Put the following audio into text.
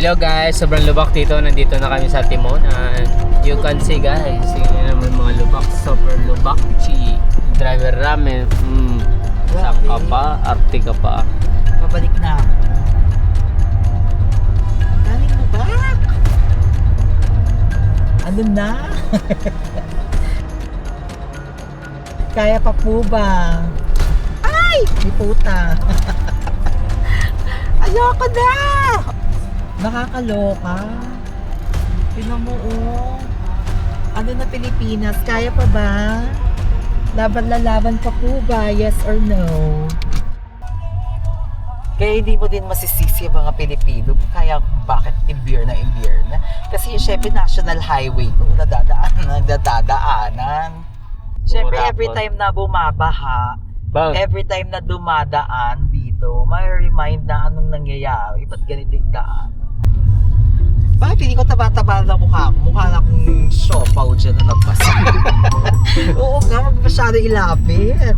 Hello guys, sobrang lubak dito. Nandito na kami sa Timon and you can see guys, yun naman mga lubak, super lubak. Si driver ramen, saan ka pa? Arte ka pa. Pabalik na. Galing lubak. Ano na? Kaya pa po ba? Ay! May puta. Ayoko na! Nakakaloka. Tingnan mo, oh. Ano na Pilipinas? Kaya pa ba? Laban pa po ba? Yes or no? Kaya hindi mo din masisisi ang mga Pilipino. Kaya bakit imbir na. Kasi syempre national highway kung nagdadaanan. Syempre every time na bumabaha, every time na dumadaan dito, may remind na anong nangyayari. Ba't ganito yung daan? Bakit hindi ko taba-taba na mukha ko? Mukha na akong siopaw dyan na nagbasa. Oo nga, masyado ilapit.